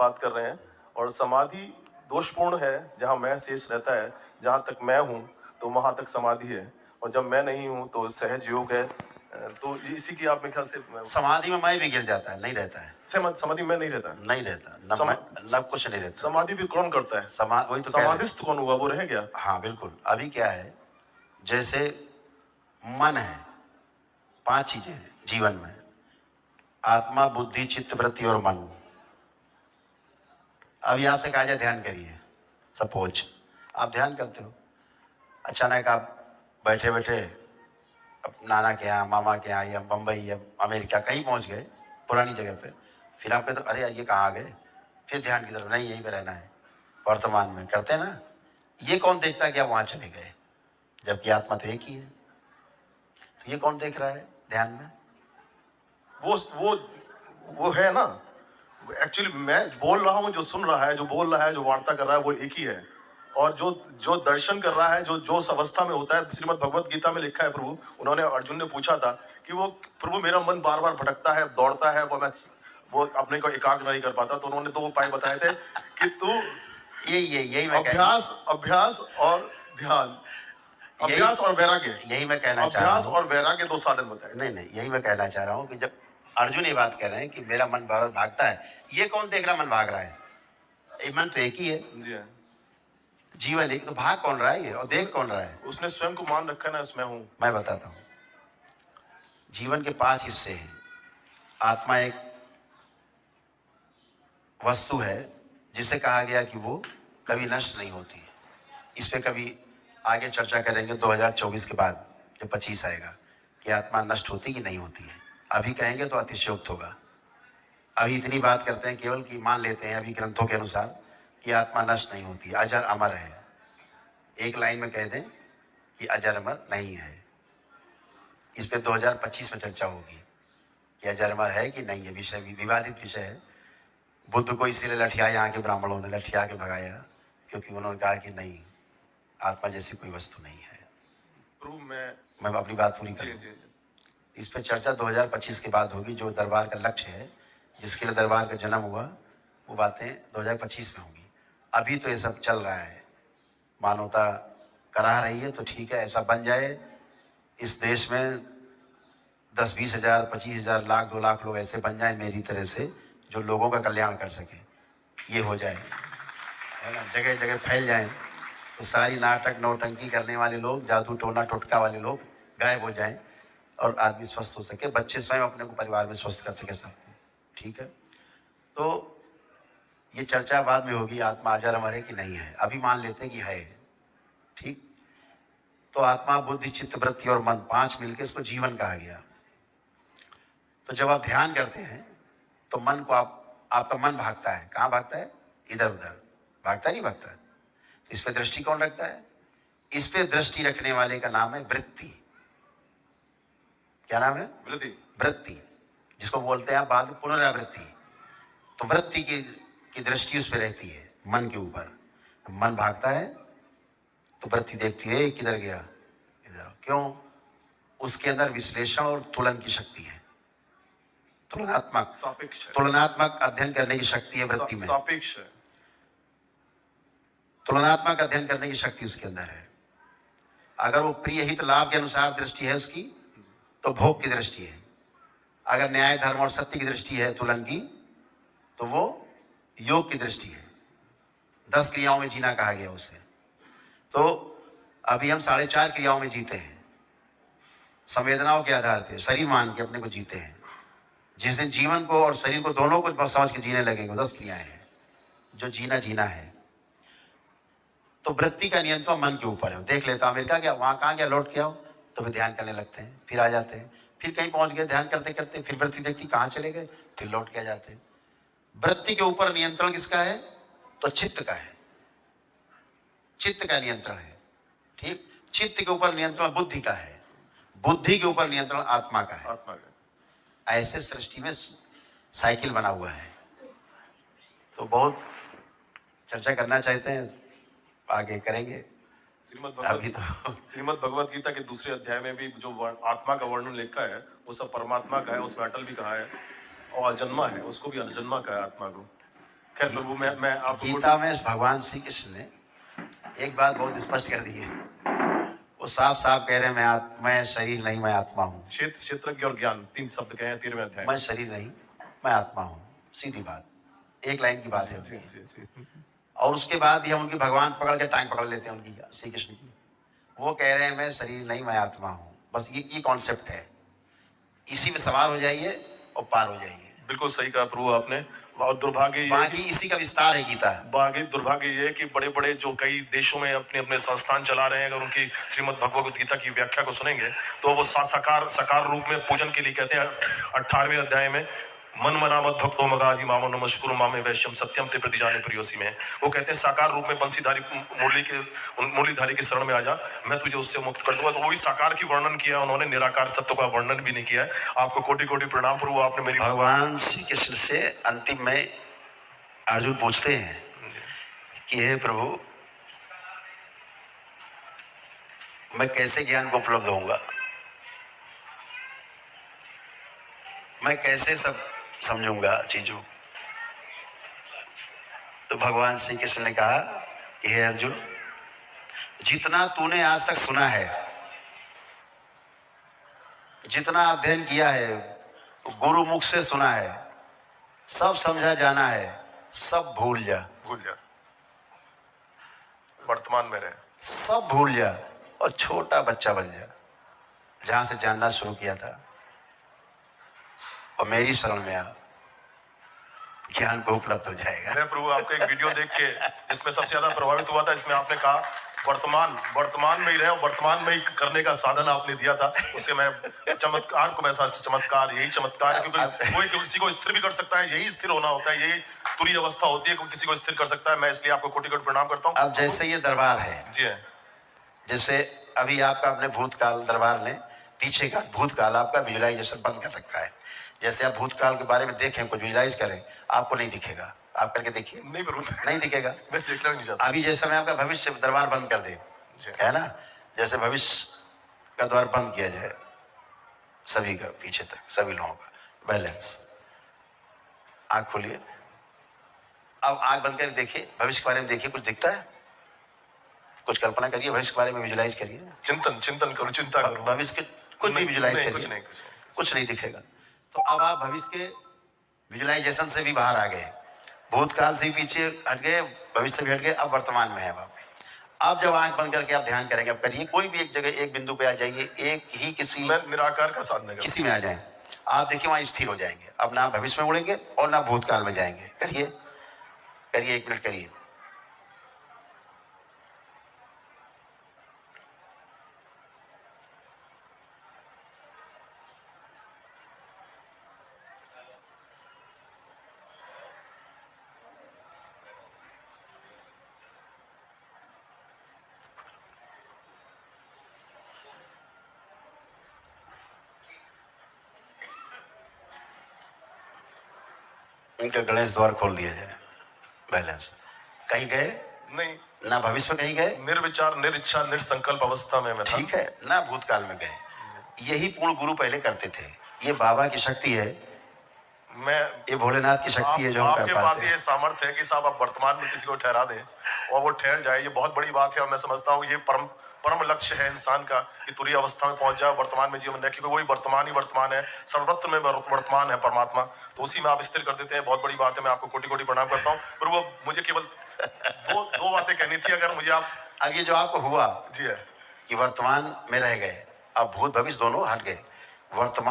बात कर रहे हैं। और समाधि दोषपूर्ण है जहाँ मैं शेष रहता है। जहाँ तक मैं हूँ तो वहां तक समाधि है, और जब मैं नहीं हूँ तो सहज योग है। तो इसी की आप मेरे ख्याल से समाधि में मैं भी गिर जाता है, नहीं रहता है। समाधि में नहीं रहता, नहीं रहता, न कुछ नहीं रहता। समाधि भी कौन करता है? वही तो समाधिस्थ कौन हुआ? वो रह गया। हाँ बिल्कुल। अभी क्या है, जैसे मन है, 5 चीजें हैं जीवन में, आत्मा, बुद्धि, चित्त, वृत्ति और मन। अभी आपसे कहा जाए ध्यान करिए, सपोज आप ध्यान करते हो, अचानक आप बैठे बैठे नाना के यहाँ, मामा के यहाँ, या बम्बई या अमेरिका कहीं पहुंच गए, पुरानी जगह पे। फिर आप कहते तो अरे ये कहाँ आ गए, फिर ध्यान की तरफ, नहीं यहीं पे रहना है, वर्तमान में करते हैं ना। ये कौन देखता है कि आप वहां चले गए, जबकि आत्मा तो एक ही है। तो ये कौन देख रहा है ध्यान में? वो है ना। एक्चुअली मैं बोल रहा हूँ, जो सुन रहा है, जो बोल रहा है, जो वार्ता कर रहा है, वो एक ही है। और जो जो दर्शन कर रहा है, जो जो अवस्था में होता है, श्रीमद् भगवत गीता में लिखा है, प्रभु उन्होंने, अर्जुन ने पूछा था कि वो प्रभु मेरा मन बार बार भटकता है, दौड़ता है, वो अपने को एकाग्र नहीं कर पाता। तो उन्होंने 2 उपाय बताए थे कि तू यही अभ्यास और ध्यान, अभ्यास और वैराग्य। यही मैं कहना चाह रहा हूँ। अभ्यास और वैराग्य 2 साधन बताए। नहीं, यही मैं कहना चाह रहा हूँ कि जब अर्जुन ये बात कह रहे हैं कि मेरा मन भागता है, ये कौन देख रहा मन भाग रहा है? ये मन तो एक ही है। जी हाँ। जीवन एक, तो भाग कौन रहा है ये, और देख कौन रहा है? उसने स्वयं को मान रखा है ना, इसमें हूं। मैं बताता हूँ, जीवन के 5 हिस्से हैं। आत्मा एक वस्तु है जिसे कहा गया कि वो कभी नष्ट नहीं होती है। इस पे कभी आगे चर्चा करेंगे 2024 के बाद, जब 25 आएगा, कि आत्मा नष्ट होती कि नहीं होती है। अभी कहेंगे तो अतिशयोक्त होगा। अभी इतनी बात करते हैं केवल कि मान लेते हैं अभी ग्रंथों के अनुसार कि आत्मा नष्ट नहीं होती, अजर अमर है। एक लाइन में कह दें कि अजर अमर नहीं है। इस पे 2025 में चर्चा होगी कि अजर अमर है कि नहीं है। विषय भी विवादित विषय है। बुद्ध को इसीलिए लठियाया, यहाँ के ब्राह्मणों ने लठिया के भगाया, क्योंकि उन्होंने कहा कि नहीं, आत्मा जैसी कोई वस्तु नहीं है। प्रभु मैं अपनी बात पूरी करूं। इस पे चर्चा 2025 के बाद होगी। जो दरबार का लक्ष्य है, जिसके लिए दरबार का जन्म हुआ, वो बातें 2025 में होगी। अभी तो ये सब चल रहा है, मानवता करा रही है, तो ठीक है, ऐसा बन जाए इस देश में 10-20 हजार, 25 हजार, लाख, 2 लाख लोग ऐसे बन जाए मेरी तरह से, जो लोगों का कल्याण कर सके। ये हो जाए, है ना, जगह जगह फैल जाए, तो सारी नाटक नौटंकी करने वाले लोग, जादू टोना टोटका वाले लोग गायब हो जाएं, और आदमी स्वस्थ हो सके, बच्चे स्वयं अपने को परिवार में स्वस्थ कर सके सब। ठीक है, तो ये चर्चा बाद में होगी, आत्मा अजर अमर है कि नहीं है। अभी मान लेते हैं कि है। ठीक, तो आत्मा, बुद्धि, चित्त, वृत्ति और मन, 5 मिलकर इसको जीवन कहा गया। तो जब आप ध्यान करते हैं तो मन को आपका मन भागता है। कहाँ भागता है? इधर उधर भागता, नहीं भागता। इस पे दृष्टि कौन रखता है? इस पे दृष्टि रखने वाले का नाम है वृत्ति। क्या नाम है? वृत्ति, जिसको बोलते हैं बाद में पुनरावृत्ति। तो वृत्ति की दृष्टि उस पर रहती है, मन के ऊपर। मन भागता है तो वृत्ति देखती है किधर गया, इधर। क्यों? उसके अंदर विश्लेषण और तुलन की शक्ति है, तुलनात्मक अध्ययन करने की शक्ति है वृत्ति में। सापेक्ष है, तुलनात्मक अध्ययन करने की शक्ति उसके अंदर है। अगर वो प्रिय हित लाभ के अनुसार दृष्टि है उसकी, तो भोग की दृष्टि है। अगर न्याय, धर्म और सत्य की दृष्टि है तुलन की, तो वो योग की दृष्टि है। 10 क्रियाओं में जीना कहा गया उसे। तो अभी हम 4.5 क्रियाओं में जीते हैं, संवेदनाओं के आधार पे, शरीर मान के अपने को जीते हैं। जिस दिन जीवन को और शरीर को दोनों को समझ के जीने लगेंगे, 10 क्रियाएं हैं जो जीना है। तो वृत्ति का नियंत्रण मन के ऊपर है। देख लेता अमेरिका गया, वहां कहाँ गया, लौट के आओ, तो फिर ध्यान करने लगते हैं, फिर आ जाते हैं, फिर कहीं पहुंच गए, ध्यान करते करते फिर वृत्ति देखती कहाँ चले गए, फिर लौट के आ जाते हैं। वृत्ति के ऊपर नियंत्रण किसका है? तो चित्त का है, चित्त का नियंत्रण है। ठीक, चित्त के ऊपर नियंत्रण बुद्धि का है, बुद्धि के ऊपर नियंत्रण आत्मा का है। ऐसे सृष्टि में साइकिल बना हुआ है। तो बहुत चर्चा करना चाहते हैं, आगे करेंगे। श्रीमद् भगवत गीता के दूसरे अध्याय में भी जो आत्मा का वर्णन लिखा है, वो सब परमात्मा का है। उसमें अटल भी कहा है, और अजन्मा है, उसको भी अजन्मा कहा है आत्मा को। खैर प्रभु, मैं आपको गीता में भगवान श्री कृष्ण ने एक बात बहुत स्पष्ट कर दी है। वो साफ साफ कह रहे हैं मैं शरीर नहीं, मैं आत्मा हूँ। क्षेत्रज्ञ और ज्ञान 3 शब्द कहे हैं 13वें अध्याय मैं शरीर नहीं, मैं आत्मा हूँ। सीधी बात, एक लाइन की बात है जी, उनकी। जी, जी। और उसके बाद भी हम उनकी भगवान पकड़ के टांग पकड़ लेते हैं उनकी, श्री कृष्ण की। वो कह रहे हैं मैं शरीर नहीं, मैं आत्मा हूँ। बस ये कॉन्सेप्ट है। इसी में सवार हो जाइए और पार हो जाइए। बिल्कुल सही कहा प्रभु आपने। और दुर्भाग्य ये है बाकी इसी का विस्तार है गीता। दुर्भाग्य ये है कि बड़े बड़े जो कई देशों में अपने अपने संस्थान चला रहे हैं, अगर उनकी श्रीमद् भगवत गीता की व्याख्या को सुनेंगे तो वो साकार रूप में पूजन के लिए कहते हैं 18वें अध्याय में, मन मना मत भक्तो मगाजी मामो नमस्कुरु मामे वैश्यम सत्यम ते प्रतिजाने प्रियोसी में वो कहते हैं साकार रूप में बंसीधारी मुरलीधारी के शरण में आ जा, मैं तुझे उससे मुक्त कर दूंगा। तो वही साकार की वर्णन किया उन्होंने, निराकार तत्व का वर्णन भी नहीं किया है। आपको कोटि कोटि प्रणाम प्रभु, आपने मेरी भगवान श्री कृष्ण से अंतिम में अर्जुन पूछते हैं कि हे प्रभु, मैं कैसे ज्ञान को उपलब्ध होऊंगा, मैं कैसे सब समझूंगा चीजों। तो भगवान श्री कृष्ण ने कहा कि हे अर्जुन, जितना तूने आज तक सुना है, जितना अध्ययन किया है, गुरु मुख से सुना है, सब समझा जाना है, सब भूल जा। वर्तमान में रहे, सब भूल जा और छोटा बच्चा बन जा, जहां से जानना शुरू किया था, और मेरी शरण में आ, ज्ञान को उपलब्ध हो जाएगा। मैं प्रभु आपका एक वीडियो देख के जिसमें सबसे ज्यादा प्रभावित हुआ था, इसमें आपने कहा वर्तमान में ही रहे, वर्तमान में ही करने का साधन आपने दिया था। उससे मैं चमत्कार को मैं चमत्कार, यही चमत्कार है, क्योंकि कोई किसी को स्थिर भी कर सकता है, यही स्थिर होना होता है, यही तुरी अवस्था होती है, कोई किसी को स्थिर कर सकता है। मैं इसलिए आपको कोटि कोटि प्रणाम करता हूँ। अब जैसे ये दरबार है, जी है, जैसे अभी आपका अपने भूतकाल दरबार ने पीछे का भूतकाल आपका विजुलाइजेशन बंद कर रखा है। जैसे आप भूतकाल के बारे में देखें, कुछ विजुलाइज करें, आपको नहीं दिखेगा। आप करके देखिए, नहीं प्रभु, नहीं दिखेगा। मैं देखना नहीं चाहता। अभी जैसे मैं आपका भविष्य दरबार बंद कर दे, है ना, जैसे भविष्य का द्वार बंद किया जाए सभी का, पीछे तक सभी लोगों का बैलेंस। आंख खोलिए, अब आंख बंद करके देखिए, भविष्य के बारे में देखिए, कुछ दिखता है? कुछ कल्पना करिए, भविष्य के बारे में विजुलाइज करिए, चिंतन करो, चिंता करो। भविष्य के कुछ भी विजुलाइज करिए, कुछ नहीं दिखेगा। तो अब आप भविष्य के विजुलाइजेशन से भी बाहर आ गए, भूतकाल से पीछे हट गए, भविष्य से भी हट गए, अब वर्तमान में है आप। अब जब आंख बंद करके आप ध्यान करेंगे, अब करिए, कोई भी एक जगह एक बिंदु पे आ जाइए, एक ही किसी निराकार का साधना किसी में आ जाए, आप देखिए वहां स्थिर हो जाएंगे। अब ना भविष्य में उड़ेंगे और ना भूतकाल में जाएंगे। करिए करिए, 1 मिनट करिए। इनका गणेश द्वार खोल दिया जाए, बैलेंस। कहीं गए नहीं, ना भविष्य में कहीं गए, निर्विचार निरिच्छा निरसंकल्प अवस्था में मैं था। ठीक है ना, भूतकाल में गए। यही पूर्ण गुरु पहले करते थे। ये बाबा की शक्ति है, ये भोलेनाथ की शक्ति है जो हम कर आपके पाते पास हैं। ये सामर्थ्य है कि साहब आप वर्तमान में किसी को ठहरा दें और वो ठहर जाए। ये बहुत बड़ी बात है और मैं समझता हूँ ये परम लक्ष्य है इंसान का, कि तुरीय अवस्था में पहुंच जाए, वर्तमान में जीवन है, क्योंकि वही वर्तमान ही वर्तमान है, सर्वत्र में वर्तमान है परमात्मा, तो उसी में आप स्थिर कर देते हैं। बहुत बड़ी बात है, मैं आपको कोटि कोटि प्रणाम करता हूँ। प्रभु मुझे केवल दो बातें कहनी थी, अगर मुझे आप। अब ये जो आपको हुआ जी है कि वर्तमान में रह गए, अब भूत भविष्य दोनों हट गए, वर्तमान